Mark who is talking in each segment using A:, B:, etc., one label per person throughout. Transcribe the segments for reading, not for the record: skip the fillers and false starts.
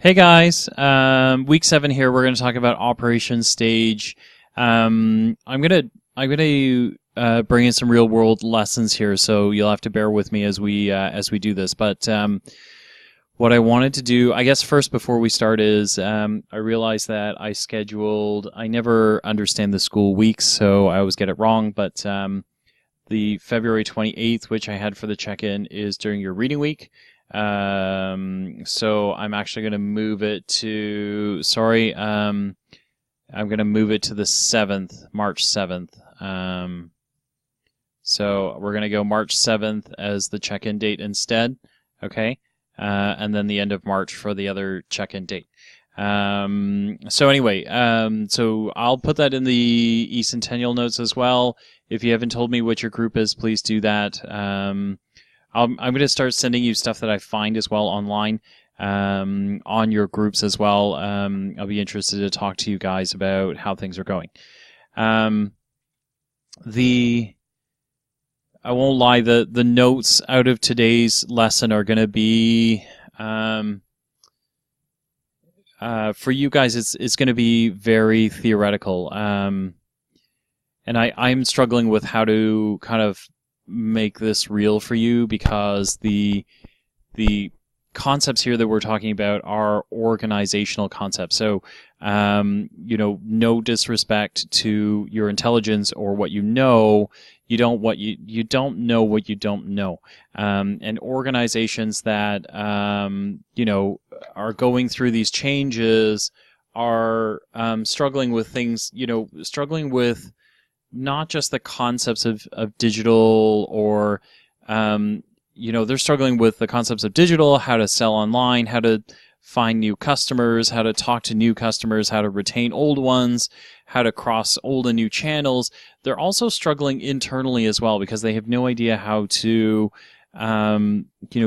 A: Hey guys, week 7 here. We're going to talk about Operation Stage. I'm gonna bring in some real world lessons here, so you'll have to bear with me as we do this. But what I wanted to do, I guess, first before we start is I realized that I never understand the school weeks, so I always get it wrong. But the February 28th, which I had for the check-in, is during your reading week. So I'm actually going to move it to, I'm going to move it to the 7th, March 7th. So we're going to go March 7th as the check-in date instead. Okay. And then the end of March for the other check-in date. So anyway, so I'll put that in the eCentennial notes as well. If you haven't told me what your group is, please do that. I'm going to start sending you stuff that I find as well online on your groups as well. I'll be interested to talk to you guys about how things are going. I won't lie, the notes out of today's lesson are going to be for you guys. It's going to be very theoretical, and I'm struggling with how to kind of make this real for you because the concepts here that we're talking about are organizational concepts. So, no disrespect to your intelligence or what you know. You don't know what you don't know. And organizations that are going through these changes are struggling with things. Struggling with not just the concepts of digital or, they're struggling with the concepts of digital, how to sell online, how to find new customers, how to talk to new customers, how to retain old ones, how to cross old and new channels. They're also struggling internally as well because they have no idea how to,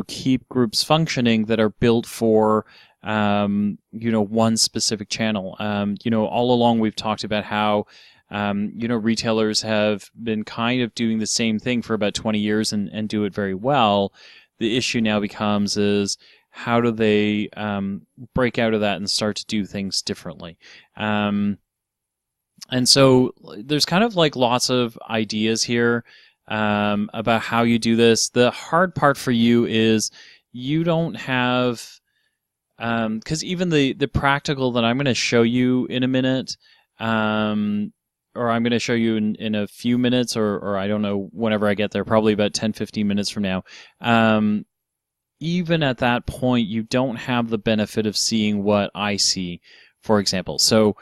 A: keep groups functioning that are built for, one specific channel. All along we've talked about how retailers have been kind of doing the same thing for about 20 years and do it very well. The issue now becomes is how do they break out of that and start to do things differently? And so there's kind of like lots of ideas here about how you do this. The hard part for you is you don't have, because even the practical that I'm going to show you in a minute, or I'm going to show you in a few minutes, or I don't know, whenever I get there, probably about 10, 15 minutes from now. Even at that point, you don't have the benefit of seeing what I see, for example. So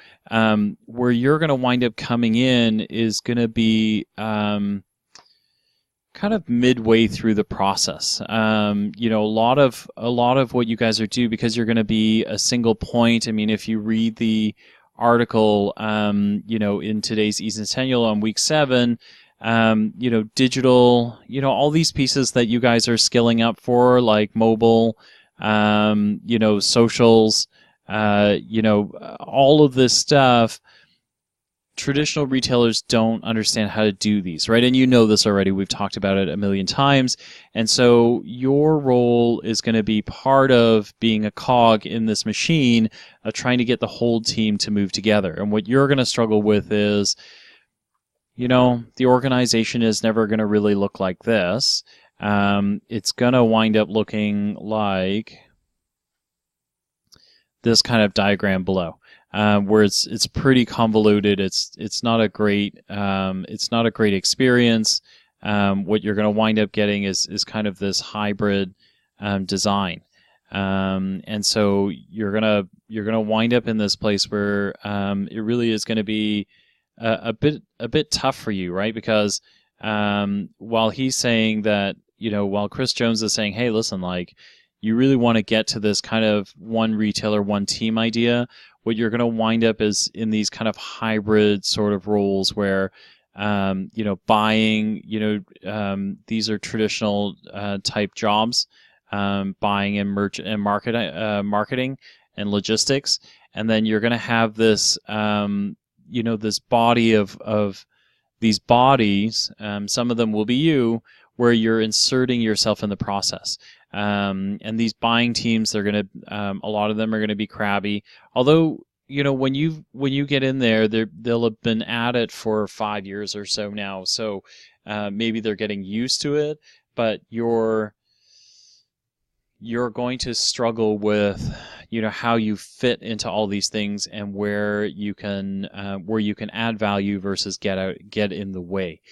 A: where you're going to wind up coming in is going to be kind of midway through the process. A lot of what you guys are doing, because you're going to be a single point. I mean, if you read the article, in today's eCentennial on week 7, digital, all these pieces that you guys are skilling up for, like mobile, socials, all of this stuff. Traditional retailers don't understand how to do these, right? And you know this already. We've talked about it a million times. And so your role is going to be part of being a cog in this machine of trying to get the whole team to move together. And what you're going to struggle with is, the organization is never going to really look like this. It's going to wind up looking like this kind of diagram below. Where it's pretty convoluted. It's not a great experience. What you're going to wind up getting is kind of this hybrid design, and so you're gonna wind up in this place where it really is going to be a bit tough for you, right? Because while he's saying that, while Chris Jones is saying, hey, listen, like, you really want to get to this kind of one retailer, one team idea. What you're going to wind up is in these kind of hybrid sort of roles where, buying, these are traditional type jobs, buying and marketing and logistics. And then you're going to have this, this body of these bodies. Some of them will be you, where you're inserting yourself in the process. And these buying teams, they're going to, a lot of them are going to be crabby. Although, when you get in there, they'll have been at it for 5 years or so now. So maybe they're getting used to it, but you're going to struggle with, how you fit into all these things and where you can add value versus get in the way.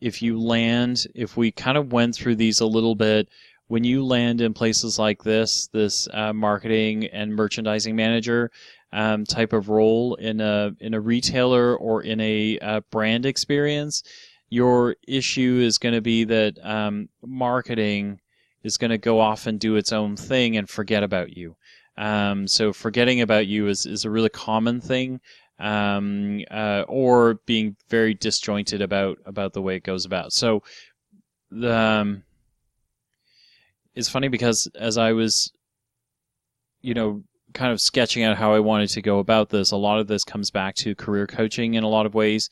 A: If we kind of went through these a little bit, when you land in places like this marketing and merchandising manager type of role in a retailer or in a brand experience, your issue is going to be that marketing is going to go off and do its own thing and forget about you. So forgetting about you is a really common thing, or being very disjointed about the way it goes about. So it's funny because as I was, kind of sketching out how I wanted to go about this, a lot of this comes back to career coaching in a lot of ways.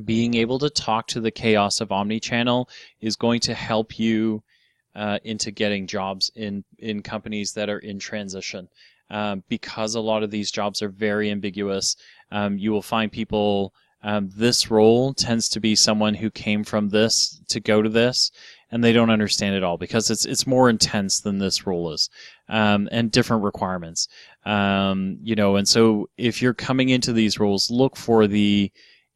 A: Being able to talk to the chaos of omnichannel is going to help you into getting jobs in companies that are in transition. Because a lot of these jobs are very ambiguous, you will find people, this role tends to be someone who came from this to go to this, and they don't understand it all because it's more intense than this role is, and different requirements. And so if you're coming into these roles, look for the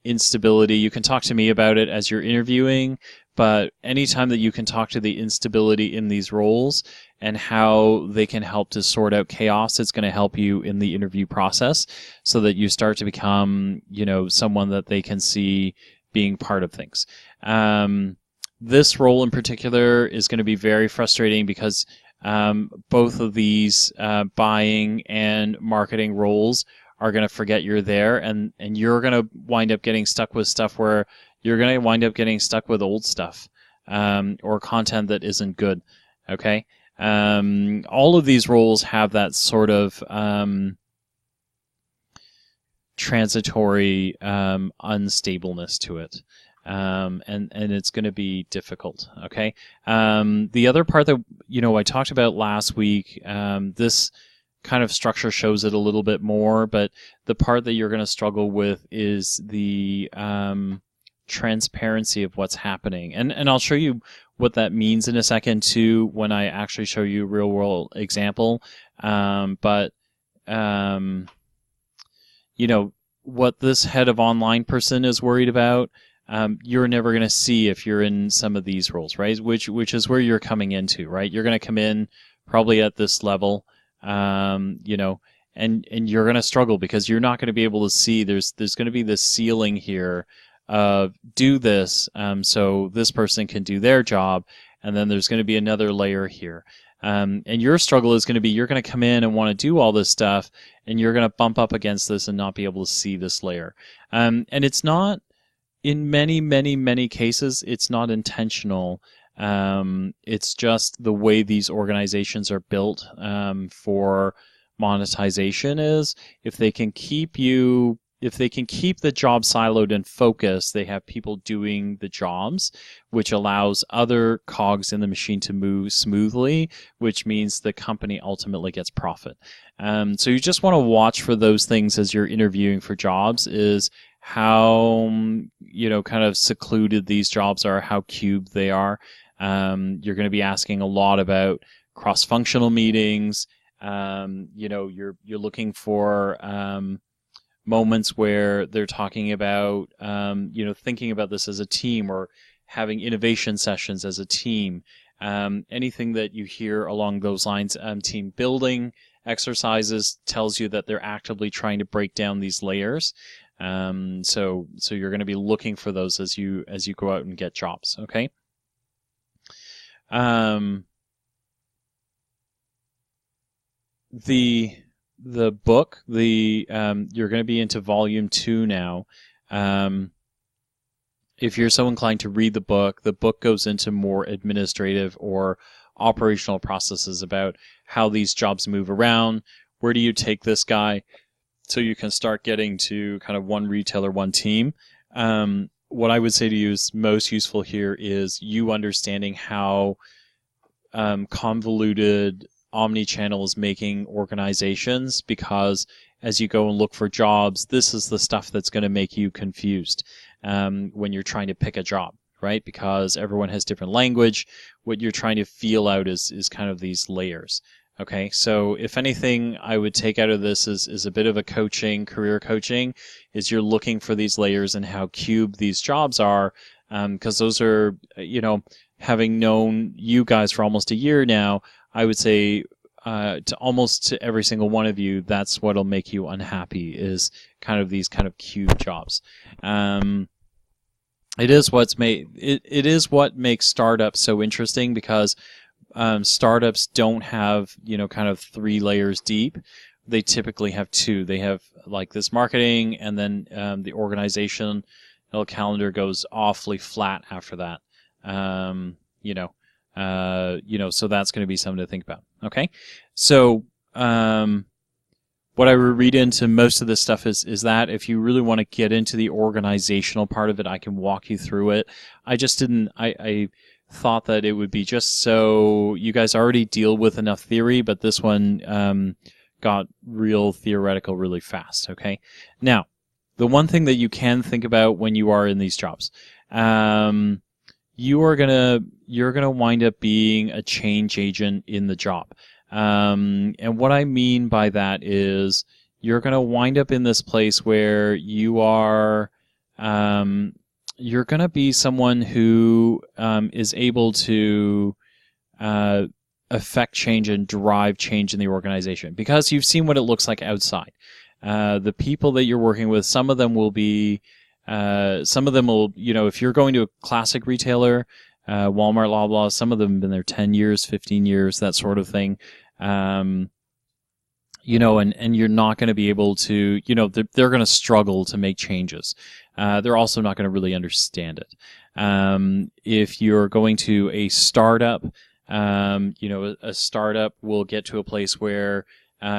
A: instability. You can talk to me about it as you're interviewing, but anytime that you can talk to the instability in these roles and how they can help to sort out chaos, it's going to help you in the interview process so that you start to become, someone that they can see being part of things. This role in particular is going to be very frustrating because both of these buying and marketing roles are going to forget you're there, and you're going to wind up getting stuck with stuff where you're going to wind up getting stuck with old stuff, or content that isn't good. Okay. All of these roles have that sort of transitory unstableness to it. And it's going to be difficult. Okay. The other part that, I talked about last week, this kind of structure shows it a little bit more, but the part that you're going to struggle with is the transparency of what's happening. And I'll show you what that means in a second too when I actually show you a real world example. But what this head of online person is worried about, you're never going to see if you're in some of these roles, right? Which is where you're coming into, right? You're going to come in probably at this level, and you're going to struggle because you're not going to be able to see. There's going to be this ceiling here of do this, so this person can do their job, and then there's going to be another layer here. And your struggle is going to be you're going to come in and want to do all this stuff, and you're going to bump up against this and not be able to see this layer. And it's not, in many, many, many cases, it's not intentional. It's just the way these organizations are built for monetization is if they can keep the job siloed and focused, they have people doing the jobs, which allows other cogs in the machine to move smoothly, which means the company ultimately gets profit. So you just want to watch for those things as you're interviewing for jobs, is how, kind of secluded these jobs are, how cubed they are. You're going to be asking a lot about cross-functional meetings. You're looking for moments where they're talking about, thinking about this as a team or having innovation sessions as a team. Anything that you hear along those lines, team building exercises tells you that they're actively trying to break down these layers. So you're going to be looking for those as you go out and get jobs. Okay. The book, you're going to be into volume 2 now. If you're so inclined to read the book goes into more administrative or operational processes about how these jobs move around. Where do you take this guy so you can start getting to kind of one retailer, one team? what I would say to you is most useful here is you understanding how convoluted omni-channel is making organizations, because as you go and look for jobs, this is the stuff that's going to make you confused when you're trying to pick a job, right? Because everyone has different language. What you're trying to feel out is kind of these layers. Okay, so if anything I would take out of this is a bit of a career coaching, is you're looking for these layers and how cubed these jobs are, because those are, having known you guys for almost a year now, I would say to every single one of you, that's what'll make you unhappy, is kind of these kind of cube jobs. It is what makes startups so interesting, because startups don't have, kind of 3 layers deep. They typically have 2. They have like this marketing, and then the organizational calendar goes awfully flat after that. So that's going to be something to think about. Okay. So, what I would read into most of this stuff is that if you really want to get into the organizational part of it, I can walk you through it. I thought that it would be just so you guys already deal with enough theory, but this one got real theoretical really fast. Okay. Now, the one thing that you can think about when you are in these jobs, you're gonna wind up being a change agent in the job. And what I mean by that is you're gonna wind up in this place where you are, you're gonna be someone who is able to affect change and drive change in the organization, because you've seen what it looks like outside. The people that you're working with, some of them will, if you're going to a classic retailer, Walmart, Loblaw, some of them have been there 10 years, 15 years, that sort of thing. And you're not going to be able to, they're going to struggle to make changes. They're also not going to really understand it. If you're going to a startup, a startup will get to a place where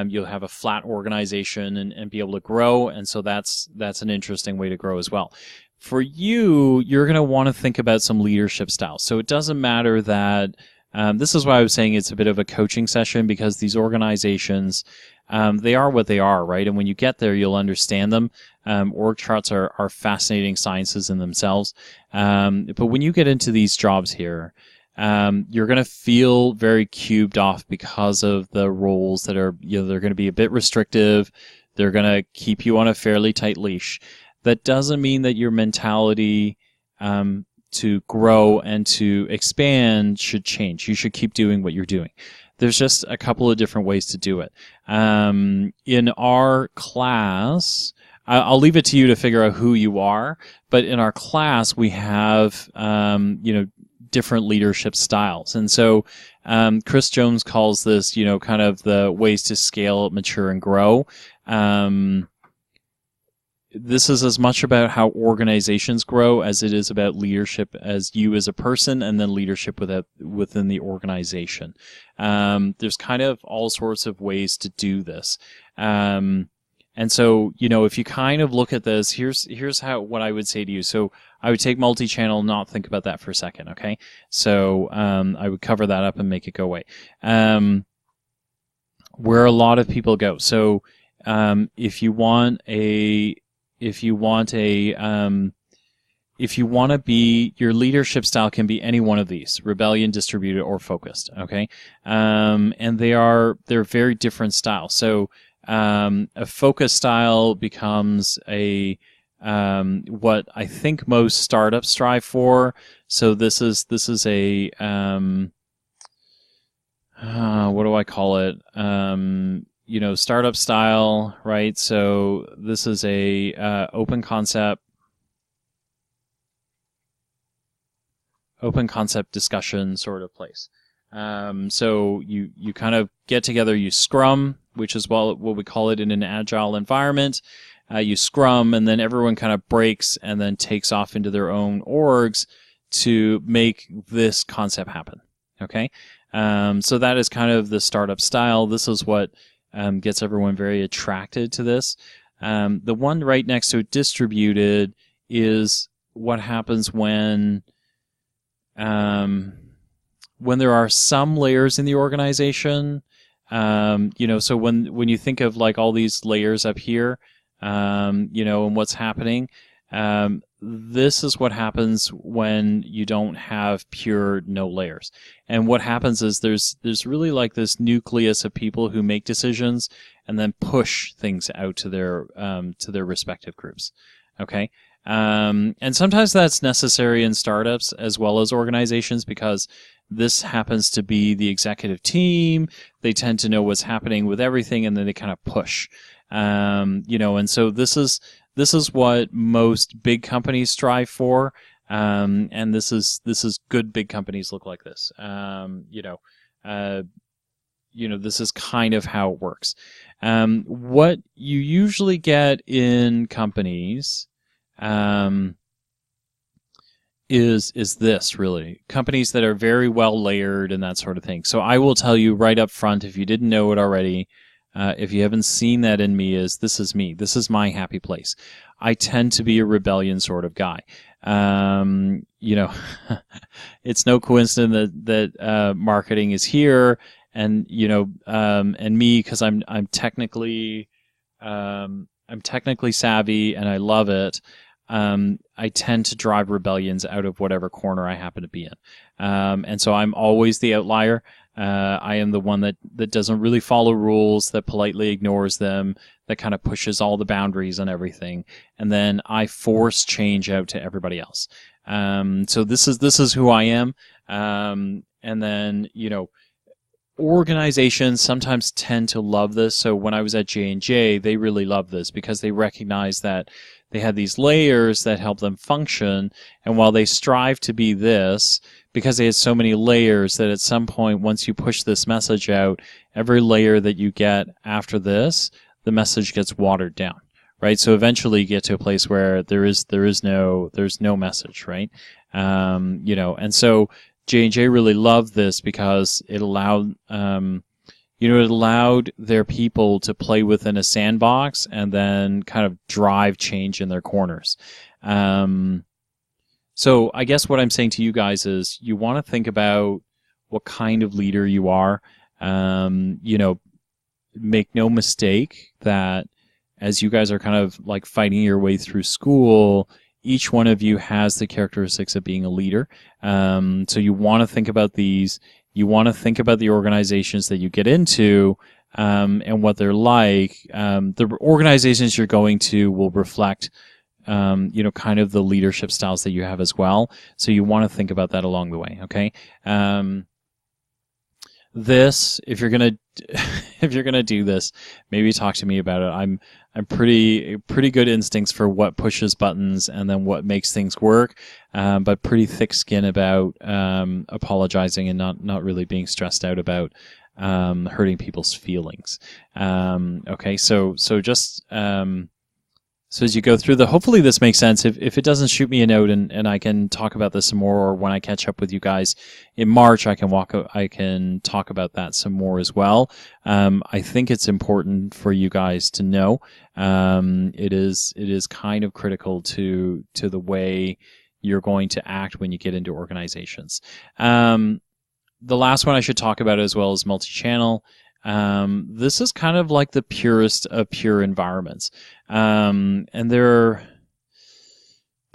A: you'll have a flat organization and be able to grow, and so that's an interesting way to grow as well. For you, you're going to want to think about some leadership styles. So it doesn't matter that this is why I was saying it's a bit of a coaching session, because these organizations, they are what they are, right? And when you get there, you'll understand them. Org charts are fascinating sciences in themselves. But when you get into these jobs here, you're going to feel very cubed off because of the roles that are, they're going to be a bit restrictive. They're going to keep you on a fairly tight leash. That doesn't mean that your mentality to grow and to expand should change. You should keep doing what you're doing. There's just a couple of different ways to do it. In our class, I'll leave it to you to figure out who you are, but in our class we have, different leadership styles. And so Chris Jones calls this, kind of the ways to scale, mature, and grow. This is as much about how organizations grow as it is about leadership as you as a person, and then leadership within the organization. There's kind of all sorts of ways to do this. And so, if you kind of look at this, here's what I would say to you. So I would take multi-channel, not think about that for a second, okay? So I would cover that up and make it go away. Where a lot of people go. So if you want to be, your leadership style can be any one of these: rebellion, distributed, or focused, okay? And they're very different styles. So a focus style becomes what I think most startups strive for. So this is a what do I call it? Startup style, right? So this is a open concept discussion sort of place. So you kind of get together, you scrum, which is what we call it in an agile environment. You scrum, and then everyone kind of breaks and then takes off into their own orgs to make this concept happen. Okay? So that is kind of the startup style. This is what gets everyone very attracted to this. The one right next to it, distributed, is what happens when there are some layers in the organization. So when you think of like all these layers up here, and what's happening, this is what happens when you don't have pure no layers. And what happens is there's really like this nucleus of people who make decisions and then push things out to their respective groups. Okay. And sometimes that's necessary in startups as well as organizations, because this happens to be the executive team. They tend to know what's happening with everything, and then they kind of push. And so this is what most big companies strive for. And this is good big companies look like this. This is kind of how it works. What you usually get in companies is this, really. Companies that are very well layered and that sort of thing. So I will tell you right up front, if you didn't know it already, if you haven't seen that in me, this is me. This is my happy place. I tend to be a rebellion sort of guy. It's no coincidence that marketing is here, and and me, because I'm technically savvy and I love it. I tend to drive rebellions out of whatever corner I happen to be in. And so I'm always the outlier. I am the one that doesn't really follow rules, that politely ignores them, that kind of pushes all the boundaries on everything. And then I force change out to everybody else. So this is who I am. And then, organizations sometimes tend to love this. So when I was at J&J, they really loved this because they recognized that they had these layers that help them function. And while they strive to be this, because they had so many layers, that at some point, once you push this message out, every layer that you get after this, the message gets watered down, right? So eventually you get to a place where there's no message, right? And so J&J really loved this because it allowed their people to play within a sandbox and then kind of drive change in their corners. So I guess what I'm saying to you guys is you want to think about what kind of leader you are. Make no mistake that as you guys are kind of like fighting your way through school, each one of you has the characteristics of being a leader. So you want to think about these. You want to think about the organizations that you get into and what they're like. The organizations you're going to will reflect, kind of the leadership styles that you have as well. So you want to think about that along the way. Okay. If you're gonna do this, maybe talk to me about it. I'm pretty good instincts for what pushes buttons and then what makes things work, but pretty thick skin about apologizing and not really being stressed out about hurting people's feelings. Okay, so just so as you go through hopefully this makes sense. If it doesn't, shoot me a note and I can talk about this some more, or when I catch up with you guys in March, I can talk about that some more as well. I think it's important for you guys to know. It is kind of critical to the way you're going to act when you get into organizations. The last one I should talk about as well is multi-channel. This is kind of like the purest of pure environments.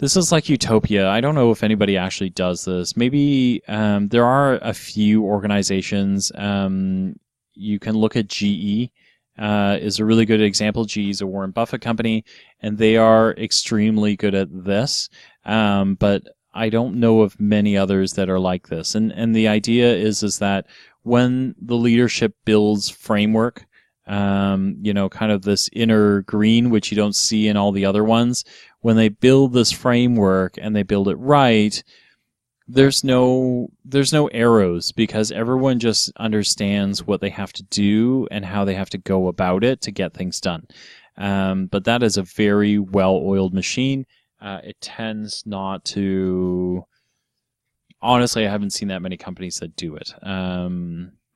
A: This is like utopia. I don't know if anybody actually does this. Maybe there are a few organizations. You can look at GE. Is a really good example. GE is a Warren Buffett company, and they are extremely good at this. But I don't know of many others that are like this. And the idea is that when the leadership builds framework, kind of this inner green, which you don't see in all the other ones, when they build this framework and they build it right, there's no arrows, because everyone just understands what they have to do and how they have to go about it to get things done. But that is a very well-oiled machine. It tends not to... Honestly, I haven't seen that many companies that do it.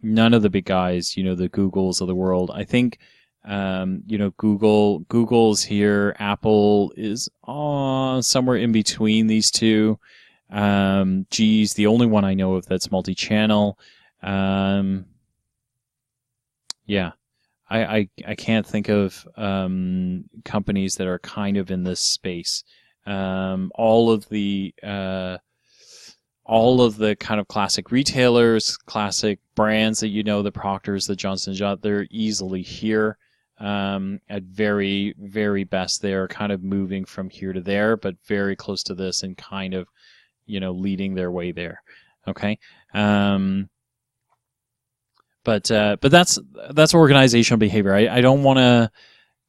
A: None of the big guys, the Googles of the world. I think Google's here. Apple is somewhere in between these two. G's the only one I know of that's multi-channel. Yeah. I can't think of companies that are kind of in this space. All of the kind of classic retailers, classic brands that the Proctors, the Johnson & Johnson, they're easily here. At very, very best, they're kind of moving from here to there, but very close to this and kind of, leading their way there. Okay. But that's organizational behavior. I don't want to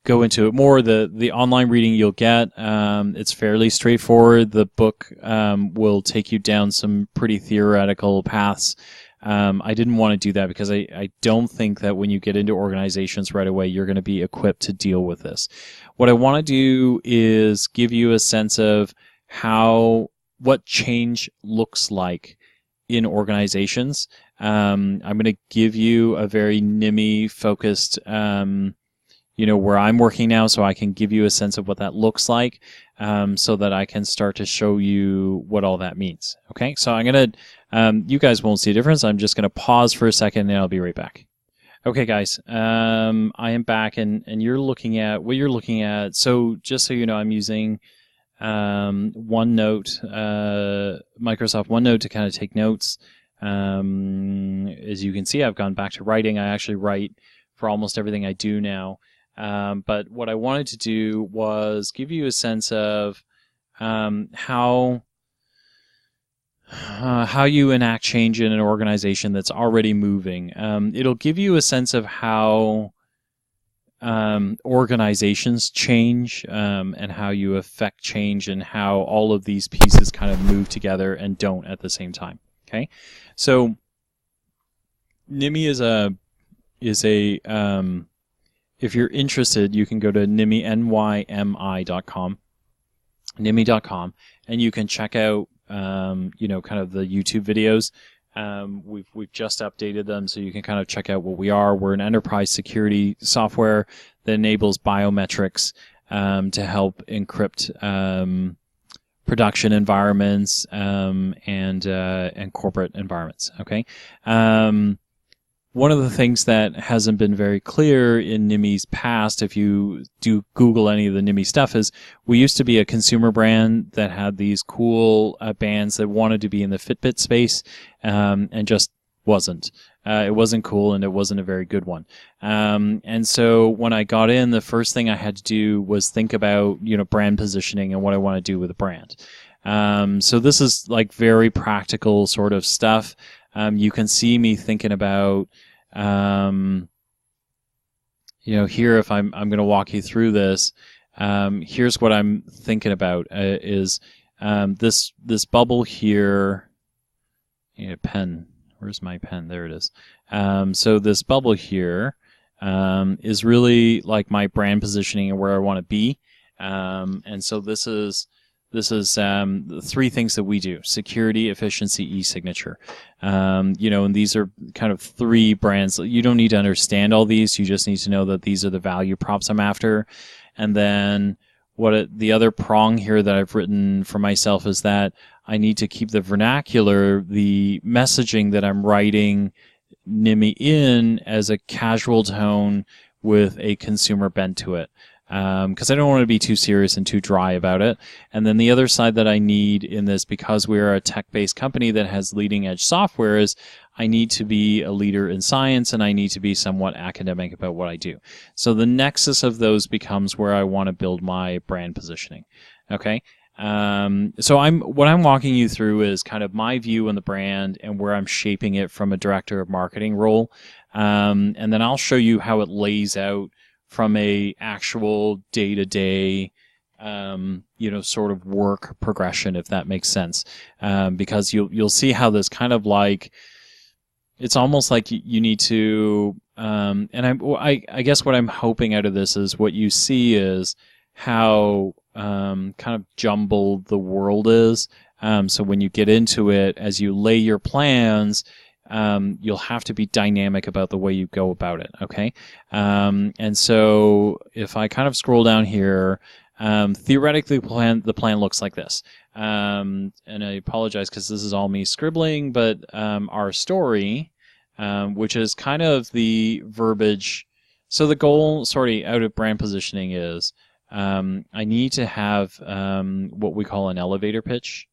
A: go into it more. The online reading you'll get, it's fairly straightforward. The book will take you down some pretty theoretical paths. I didn't want to do that because I don't think that when you get into organizations right away, you're going to be equipped to deal with this. What I want to do is give you a sense of what change looks like in organizations. I'm going to give you a very NIMI focused, where I'm working now, so I can give you a sense of what that looks like, so that I can start to show you what all that means. Okay, so I'm going to, you guys won't see a difference. I'm just going to pause for a second and I'll be right back. Okay, guys, I am back and you're looking at what you're looking at. So just so you know, I'm using OneNote, Microsoft OneNote to kind of take notes. As you can see, I've gone back to writing. I actually write for almost everything I do now. But what I wanted to do was give you a sense of how you enact change in an organization that's already moving. It'll give you a sense of how organizations change, and how you affect change, and how all of these pieces kind of move together and don't at the same time. Okay, so NIMI is a if you're interested, you can go to NYMI.com, NIMI.com, and you can check out kind of the YouTube videos. We've just updated them, so you can kind of check out what we are. We're an enterprise security software that enables biometrics to help encrypt production environments and corporate environments. Okay. One of the things that hasn't been very clear in NIMI's past, if you do Google any of the NIMI stuff, is we used to be a consumer brand that had these cool bands that wanted to be in the Fitbit space, and just wasn't. It wasn't cool, and it wasn't a very good one. And so when I got in, the first thing I had to do was think about, brand positioning and what I want to do with a brand. So this is like very practical sort of stuff. You can see me thinking about, here, if I'm going to walk you through this, here's what I'm thinking about, is this bubble here. Pen. Where's my pen? There it is. So this bubble here is really like my brand positioning and where I want to be. And so this is the three things that we do: security, efficiency, e-signature. And these are kind of three brands. You don't need to understand all these. You just need to know that these are the value props I'm after. And then the other prong here that I've written for myself is that I need to keep the vernacular, the messaging that I'm writing NIMI in, as a casual tone with a consumer bent to it. Because I don't want to be too serious and too dry about it. And then the other side that I need in this, because we're a tech-based company that has leading-edge software, is I need to be a leader in science, and I need to be somewhat academic about what I do. So the nexus of those becomes where I want to build my brand positioning. Okay? So what I'm walking you through is kind of my view on the brand and where I'm shaping it from a director of marketing role. And then I'll show you how it lays out from a actual day-to-day, sort of work progression, if that makes sense. Because you'll see how this kind of like, it's almost like you need to, and I guess what I'm hoping out of this is what you see is how kind of jumbled the world is. So when you get into it, as you lay your plans, you'll have to be dynamic about the way you go about it. Okay. And so if I kind of scroll down here, theoretically, the plan looks like this. And I apologize because this is all me scribbling, but our story, which is kind of the verbiage. So the goal, out of brand positioning is I need to have what we call an elevator pitch.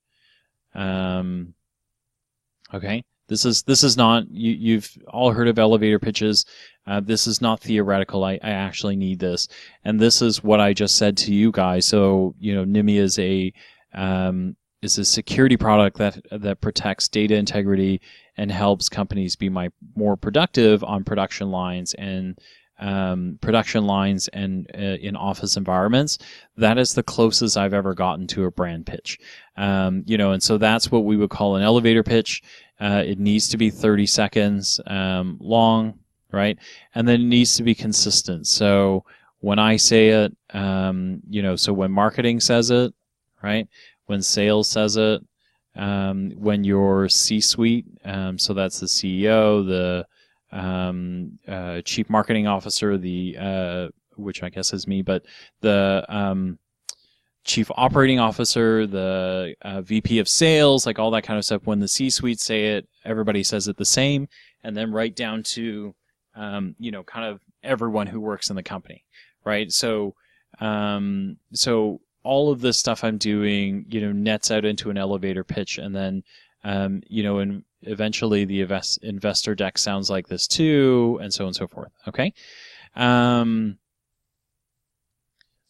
A: Okay. This is not, you've all heard of elevator pitches. This is not theoretical. I actually need this. And this is what I just said to you guys. So, NIMI is a security product that protects data integrity and helps companies be more productive on production lines and in office environments. That is the closest I've ever gotten to a brand pitch. And so that's what we would call an elevator pitch. It needs to be 30 seconds long, right? And then it needs to be consistent. So when I say it, so when marketing says it, right? When sales says it, when your C-suite, so that's the CEO, the chief marketing officer, which I guess is me, but the chief operating officer, the VP of sales, like all that kind of stuff. When the C-suite say it, everybody says it the same, and then right down to kind of everyone who works in the company, right? So all of this stuff I'm doing, nets out into an elevator pitch, and then and eventually the investor deck sounds like this too, and so on and so forth. Okay.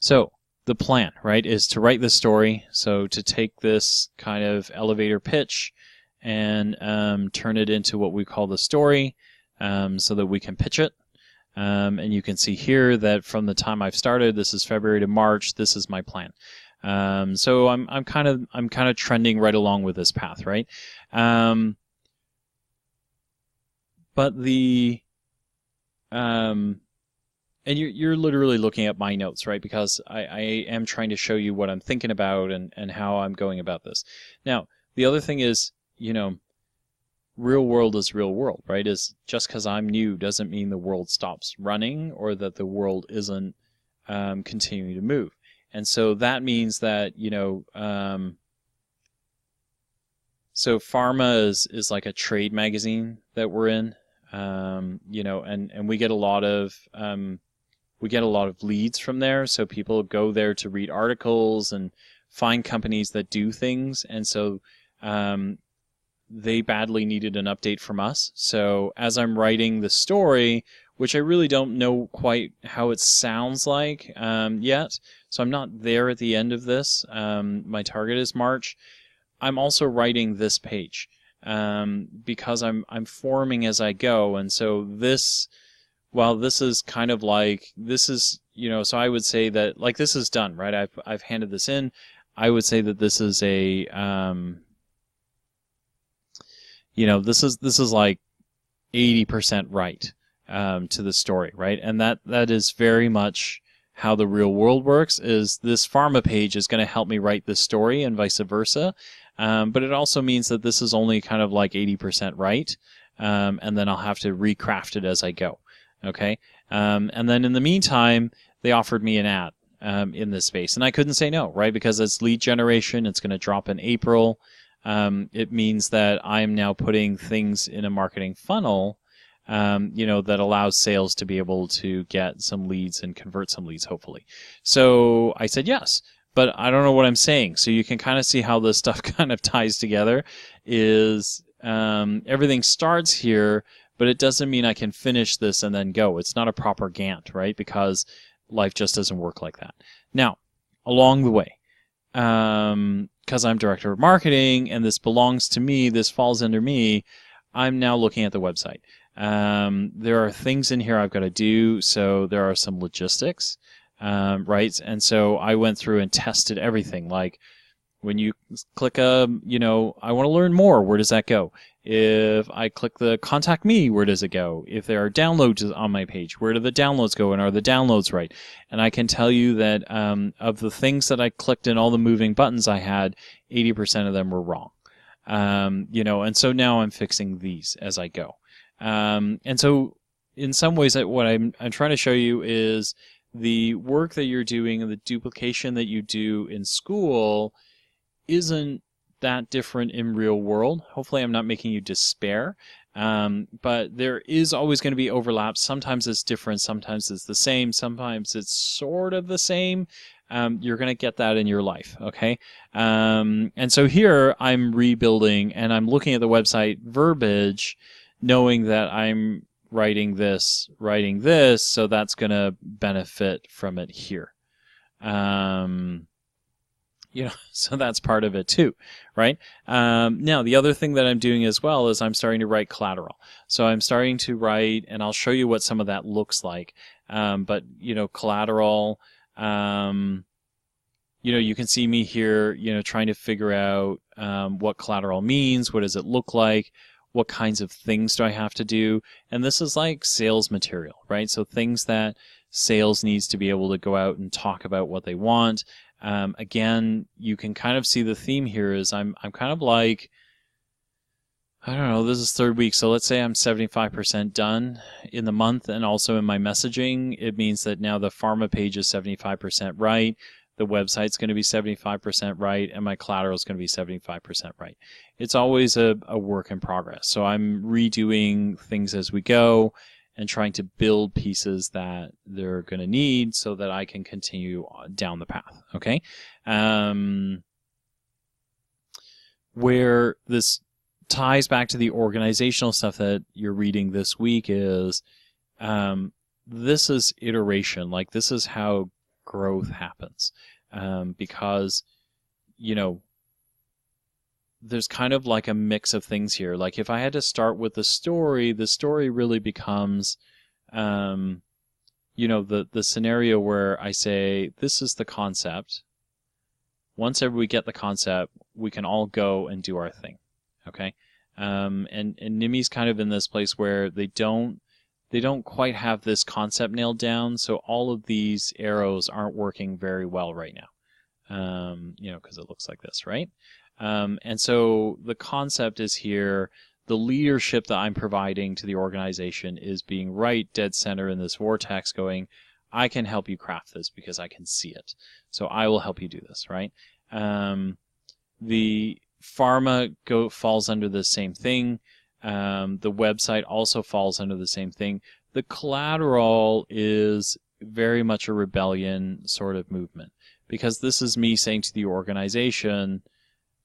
A: So the plan, right, is to write this story. So to take this kind of elevator pitch and turn it into what we call the story, so that we can pitch it. And you can see here that from the time I've started, this is February to March, this is my plan. So I'm kind of trending right along with this path, right? But and you're literally looking at my notes, right? Because I am trying to show you what I'm thinking about and how I'm going about this. Now, the other thing is, real world is real world, right? Is just because I'm new doesn't mean the world stops running or that the world isn't continuing to move. And so that means that, so Pharma is like a trade magazine that we're in, and we get a lot of leads from there. So people go there to read articles and find companies that do things. And so they badly needed an update from us. So as I'm writing the story, which I really don't know quite how it sounds like yet, so I'm not there at the end of this. My target is March. I'm also writing this page because I'm forming as I go. And so this, while this is kind of like, this is, so I would say that, like, this is done, right? I've handed this in. I would say that this is a, this is like 80% right to the story, right? And that is very much how the real world works. Is this Pharma page is going to help me write this story and vice versa, but it also means that this is only kind of like 80% right, and then I'll have to recraft it as I go. Okay, and then in the meantime, they offered me an ad in this space, and I couldn't say no, right? Because it's lead generation. It's going to drop in April. It means that I'm now putting things in a marketing funnel, that allows sales to be able to get some leads and convert some leads, hopefully. So I said yes, but I don't know what I'm saying. So you can kind of see how this stuff kind of ties together. Is everything starts here, but it doesn't mean I can finish this and then go. It's not a proper Gantt, right? Because life just doesn't work like that. Now, along the way, because I'm director of marketing and this belongs to me, this falls under me, I'm now looking at the website. There are things in here I've got to do. So there are some logistics, right? And so I went through and tested everything. Like when you click I want to learn more, where does that go? If I click the contact me, where does it go? If there are downloads on my page, where do the downloads go? And are the downloads right? And I can tell you that of the things that I clicked and all the moving buttons I had, 80% of them were wrong. And so now I'm fixing these as I go. And so in some ways, what I'm trying to show you is the work that you're doing and the duplication that you do in school isn't that different in real world. Hopefully I'm not making you despair. But there is always going to be overlap. Sometimes it's different, sometimes it's the same, sometimes it's sort of the same. You're going to get that in your life, okay? And so here I'm rebuilding and I'm looking at the website verbiage, knowing that I'm writing this, so that's going to benefit from it here. So that's part of it too, right? Now, the other thing that I'm doing as well is I'm starting to write collateral. So I'm starting to write, and I'll show you what some of that looks like. But collateral, you can see me here, trying to figure out what collateral means, what does it look like, what kinds of things do I have to do, and this is like sales material, right? So things that sales needs to be able to go out and talk about what they want. Again, you can kind of see the theme here is I'm kind of like, I don't know, this is third week, so let's say I'm 75% done in the month, and also in my messaging, it means that now the pharma page is 75% right, the website's going to be 75% right, and my collateral is going to be 75% right. It's always a work in progress, so I'm redoing things as we go and trying to build pieces that they're going to need so that I can continue down the path, okay? Where this ties back to the organizational stuff that you're reading this week is this is iteration. Like, this is how growth happens. Because, there's kind of like a mix of things here. Like, if I had to start with the story really becomes, the scenario where I say, this is the concept. Once we get the concept, we can all go and do our thing. Okay? And NIMI's kind of in this place where they don't quite have this concept nailed down, so all of these arrows aren't working very well right now. Because it looks like this, right? And so the concept is here. The leadership that I'm providing to the organization is being right dead center in this vortex going, I can help you craft this because I can see it. So I will help you do this, right? The pharma falls under the same thing. The website also falls under the same thing. The collateral is very much a rebellion sort of movement, because this is me saying to the organization,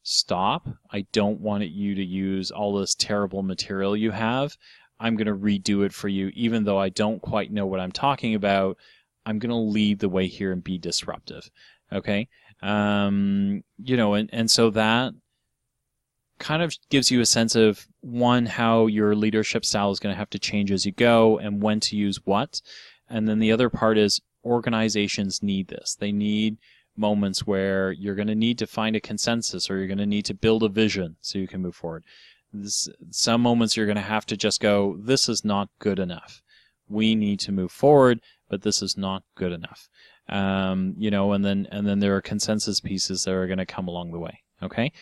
A: stop. I don't want you to use all this terrible material you have. I'm going to redo it for you, even though I don't quite know what I'm talking about. I'm going to lead the way here and be disruptive. Okay? And so that kind of gives you a sense of, one, how your leadership style is going to have to change as you go and when to use what. And then the other part is organizations need this. They need moments where you're going to need to find a consensus, or you're going to need to build a vision so you can move forward. Some moments you're going to have to just go, this is not good enough. We need to move forward, but this is not good enough. And then there are consensus pieces that are going to come along the way. Okay.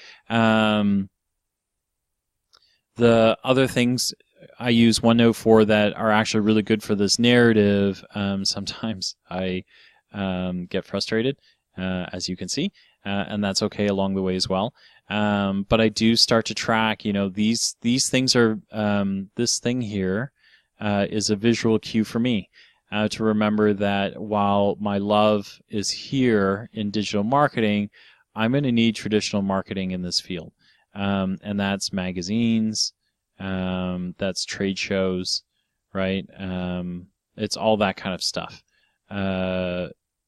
A: The other things I use OneNote for that are actually really good for this narrative. Sometimes I get frustrated, as you can see, and that's okay along the way as well. But I do start to track, these things are, this thing here is a visual cue for me to remember that while my love is here in digital marketing, I'm going to need traditional marketing in this field. And that's magazines, that's trade shows, right? It's all that kind of stuff.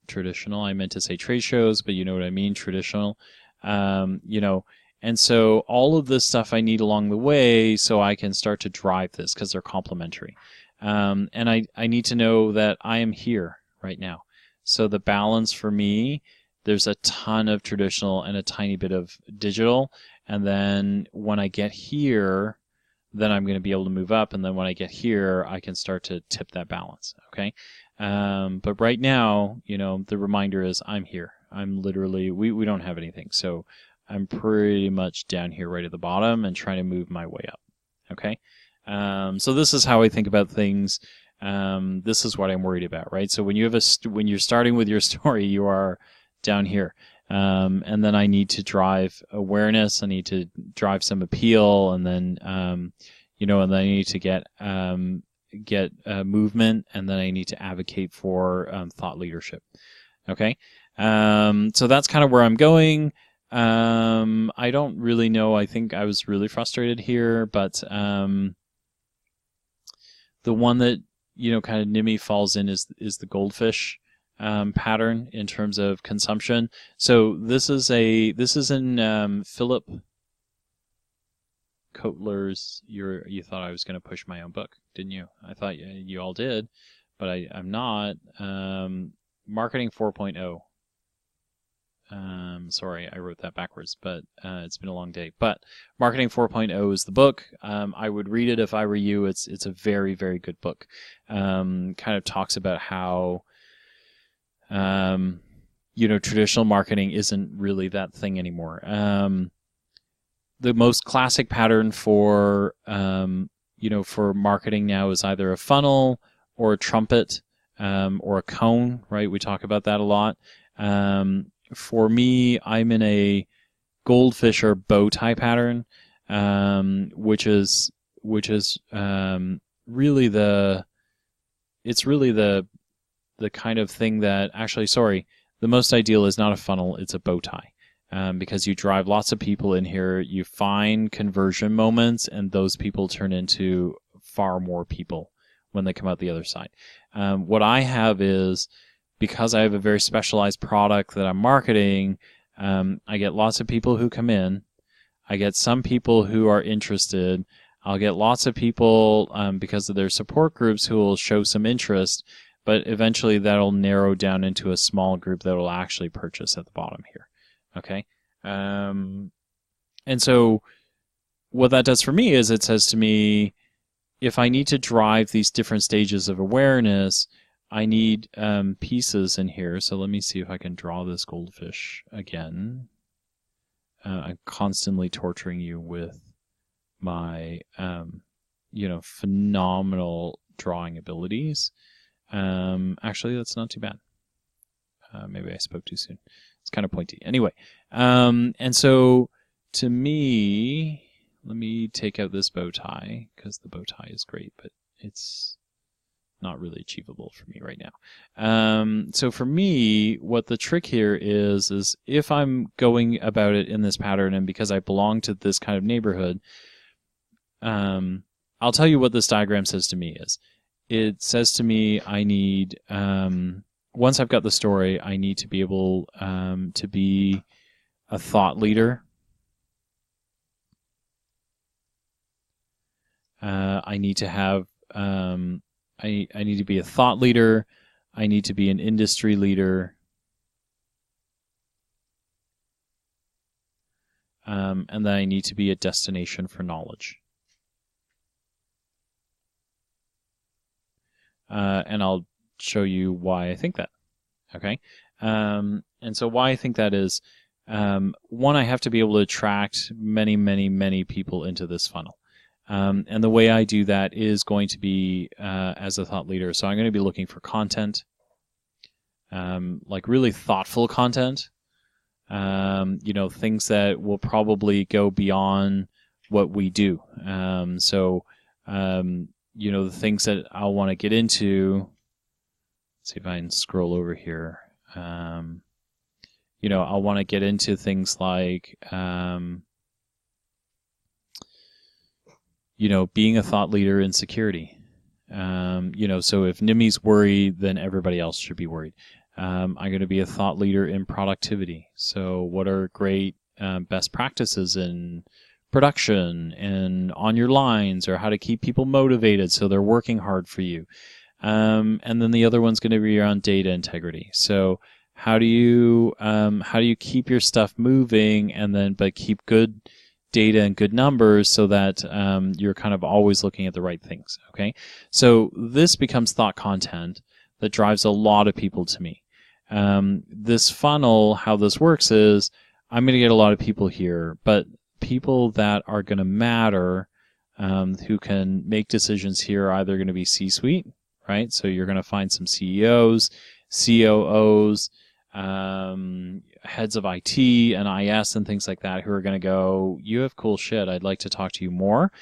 A: Traditional, I meant to say trade shows, but you know what I mean, traditional. And so all of this stuff I need along the way so I can start to drive this, because they're complementary. And I need to know that I am here right now. So the balance for me, there's a ton of traditional and a tiny bit of digital. And then when I get here, then I'm going to be able to move up. And then when I get here, I can start to tip that balance. Okay. But right now, the reminder is I'm here. I'm literally, we don't have anything. So I'm pretty much down here right at the bottom and trying to move my way up. Okay, so this is how I think about things. This is what I'm worried about, right? So when you have when you're starting with your story, you are down here, and then I need to drive awareness. I need to drive some appeal, and then and then I need to get movement, and then I need to advocate for thought leadership. Okay, so that's kind of where I'm going. I don't really know. I think I was really frustrated here, but the one that kind of NIMI falls in is the goldfish pattern in terms of consumption. So this is in Philip Kotler's. You thought I was going to push my own book, didn't you? I thought you all did, but I'm not. Marketing 4.0. Sorry, I wrote that backwards, but it's been a long day. But Marketing 4.0 is the book. I would read it if I were you. It's a very, very good book. Kind of talks about how traditional marketing isn't really that thing anymore. The most classic pattern for for marketing now is either a funnel or a trumpet or a cone, right? We talk about that a lot. For me, I'm in a goldfish or bow tie pattern, which is really the kind of thing that the most ideal is not a funnel, it's a bow tie. Because you drive lots of people in here, you find conversion moments, and those people turn into far more people when they come out the other side. What I have is, because I have a very specialized product that I'm marketing, I get lots of people who come in. I get some people who are interested. I'll get lots of people because of their support groups who will show some interest, but eventually that'll narrow down into a small group that will actually purchase at the bottom here. Okay? And so what that does for me is it says to me, if I need to drive these different stages of awareness, I need pieces in here. So let me see if I can draw this goldfish again. I'm constantly torturing you with my, phenomenal drawing abilities. Actually, that's not too bad. Maybe I spoke too soon. It's kind of pointy. Anyway, and so to me, let me take out this bow tie, because the bow tie is great, but it's not really achievable for me right now. So for me, what the trick here is if I'm going about it in this pattern, and because I belong to this kind of neighborhood, I'll tell you what this diagram says to me is. It says to me I need, once I've got the story, I need to be able to be a thought leader. I need to have I need to be a thought leader. I need to be an industry leader. And then I need to be a destination for knowledge. And I'll show you why I think that. Okay? And so why I think that is, one, I have to be able to attract many, many, many people into this funnel. And the way I do that is going to be as a thought leader. So I'm going to be looking for content, like really thoughtful content, things that will probably go beyond what we do. The things that I'll want to get into, let's see if I can scroll over here. I'll want to get into things like, being a thought leader in security. So if NIMI's worried, then everybody else should be worried. I'm going to be a thought leader in productivity. So what are great best practices in production and on your lines, or how to keep people motivated so they're working hard for you. And then the other one's going to be around data integrity. So how do you keep your stuff moving but keep good data and good numbers so that you're kind of always looking at the right things. Okay, so this becomes thought content that drives a lot of people to me. This funnel, how this works is I'm going to get a lot of people here, but people that are going to matter, who can make decisions here, are either going to be C-suite, right? So you're going to find some CEOs, COOs, heads of IT and IS and things like that, who are going to go, you have cool shit, I'd like to talk to you more.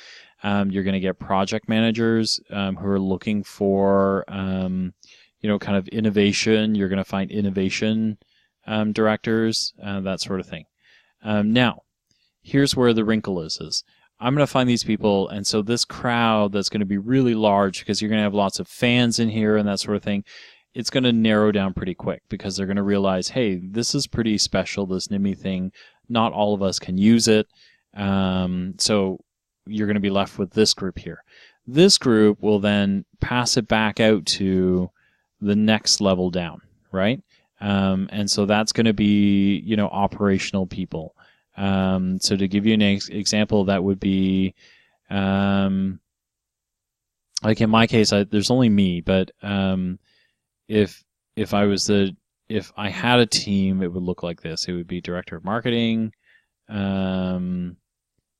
A: You're going to get project managers who are looking for, kind of innovation. You're going to find innovation directors, that sort of thing. Now, here's where the wrinkle is I'm going to find these people, and so this crowd that's going to be really large, because you're going to have lots of fans in here and that sort of thing, it's going to narrow down pretty quick, because they're going to realize, hey, this is pretty special, this NIMI thing. Not all of us can use it. So you're going to be left with this group here. This group will then pass it back out to the next level down, right? And so that's going to be, operational people. So to give you an example, that would be, like in my case, there's only me, but if I had a team, it would look like this. It would be director of marketing, and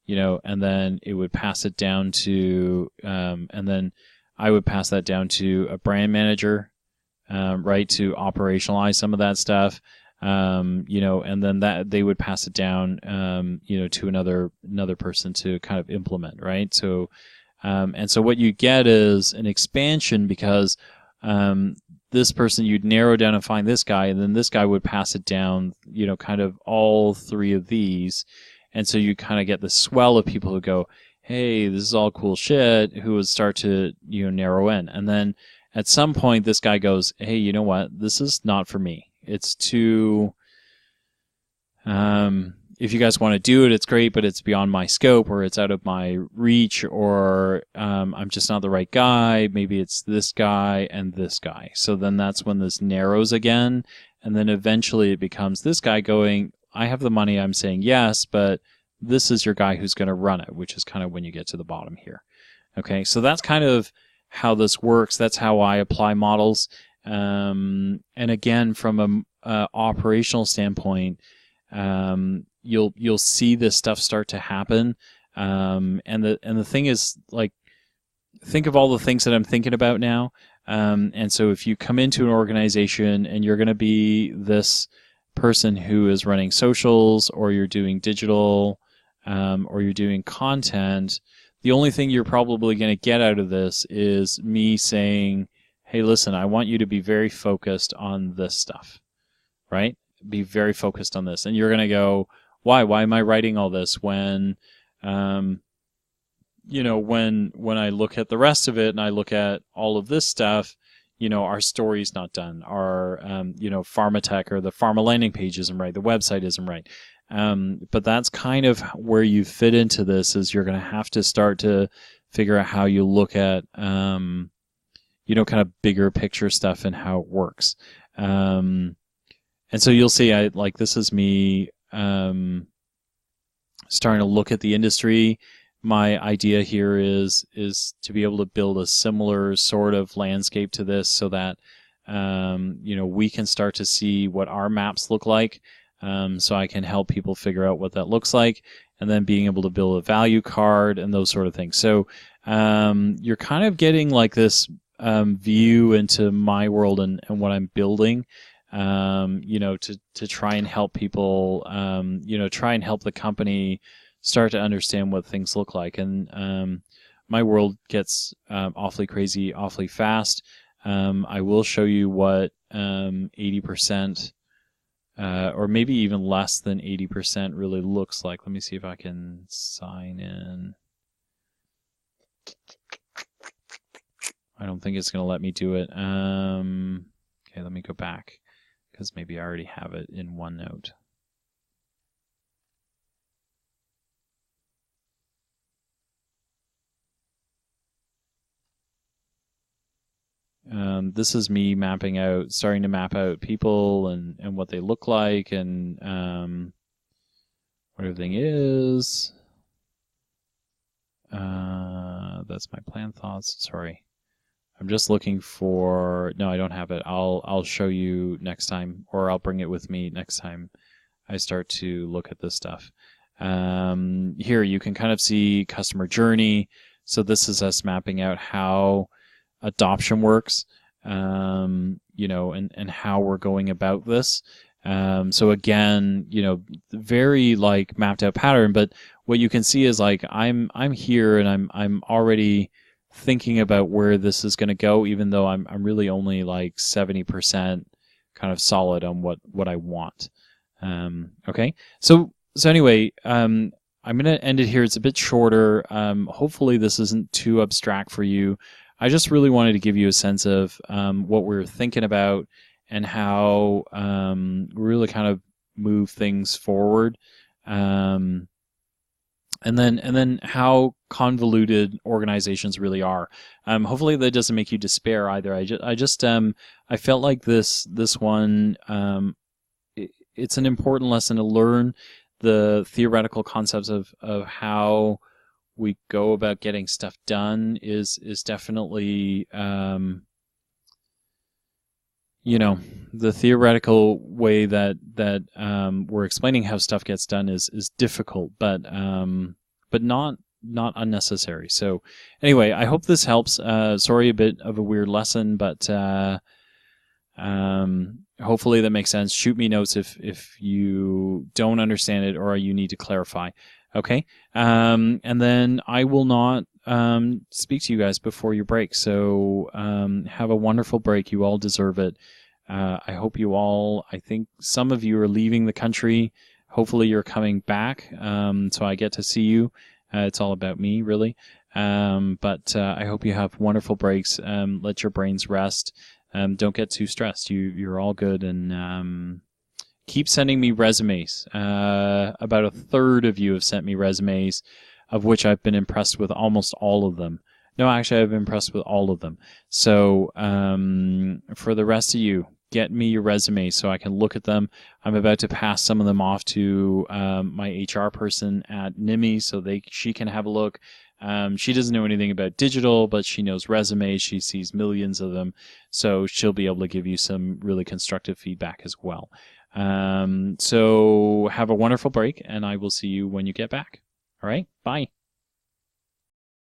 A: then it would pass it down to, and then I would pass that down to a brand manager, right, to operationalize some of that stuff, and then that they would pass it down, to another person to kind of implement, right? So, and so what you get is an expansion, because this person, you'd narrow down and find this guy, and then this guy would pass it down, kind of all three of these. And so you kind of get the swell of people who go, hey, this is all cool shit, who would start to, narrow in. And then at some point, this guy goes, hey, you know what? This is not for me. It's too, if you guys want to do it, it's great, but it's beyond my scope, or it's out of my reach, or I'm just not the right guy. Maybe it's this guy and this guy. So then that's when this narrows again. And then eventually it becomes this guy going, I have the money, I'm saying yes, but this is your guy who's going to run it, which is kind of when you get to the bottom here. Okay, so that's kind of how this works. That's how I apply models. And again, from a operational standpoint, you'll see this stuff start to happen. And the thing is, like, think of all the things that I'm thinking about now. And so if you come into an organization and you're going to be this person who is running socials, or you're doing digital, or you're doing content, the only thing you're probably going to get out of this is me saying, hey, listen, I want you to be very focused on this stuff, right? Be very focused on this. And you're going to go, why? Why am I writing all this when, when I look at the rest of it and I look at all of this stuff, our story's not done. Our, Pharmatech or the pharma landing page isn't right. The website isn't right. But that's kind of where you fit into this, is you're going to have to start to figure out how you look at, kind of bigger picture stuff and how it works. And so you'll see, this is me, starting to look at the industry. My idea here is to be able to build a similar sort of landscape to this, so that we can start to see what our maps look like, so I can help people figure out what that looks like, and then being able to build a value card and those sort of things. So you're kind of getting like this view into my world and what I'm building, to try and help people, try and help the company start to understand what things look like. And my world gets awfully crazy, awfully fast. I will show you what 80%, or maybe even less than 80% really looks like. Let me see if I can sign in. I don't think it's going to let me do it. Okay, let me go back, because maybe I already have it in OneNote. This is me starting to map out people and what they look like, and what everything is. That's my plan thoughts. Sorry. I'm just looking for, no, I don't have it. I'll show you next time, or I'll bring it with me next time. I start to look at this stuff. Here you can kind of see customer journey. So this is us mapping out how adoption works, you know, and how we're going about this. So again, you know, very like mapped out pattern, but what you can see is like I'm here and I'm already thinking about where this is going to go, even though I'm really only like 70% kind of solid on what I want. Okay, so anyway, I'm going to end it here. It's a bit shorter. Hopefully this isn't too abstract for you. I just really wanted to give you a sense of what we're thinking about and how really kind of move things forward. And then how convoluted organizations really are. Hopefully that doesn't make you despair either. I felt like this one, it's an important lesson to learn the theoretical concepts of how we go about getting stuff done is definitely, you know, the theoretical way that we're explaining how stuff gets done is difficult, but not unnecessary. So anyway, I hope this helps. Sorry, a bit of a weird lesson, but hopefully that makes sense. Shoot me notes if you don't understand it or you need to clarify. Okay, and then I will not speak to you guys before your break. So have a wonderful break. You all deserve it. I hope you all, I think some of you are leaving the country. Hopefully you're coming back, so I get to see you. It's all about me, really. But I hope you have wonderful breaks. Let your brains rest. Don't get too stressed. You're all good, and keep sending me resumes. About a third of you have sent me resumes, of which I've been impressed with almost all of them. No, actually, I've been impressed with all of them. So for the rest of you, get me your resume so I can look at them. I'm about to pass some of them off to my HR person at NIMI so she can have a look. She doesn't know anything about digital, but she knows resumes. She sees millions of them, so she'll be able to give you some really constructive feedback as well. So have a wonderful break, and I will see you when you get back. All right, bye.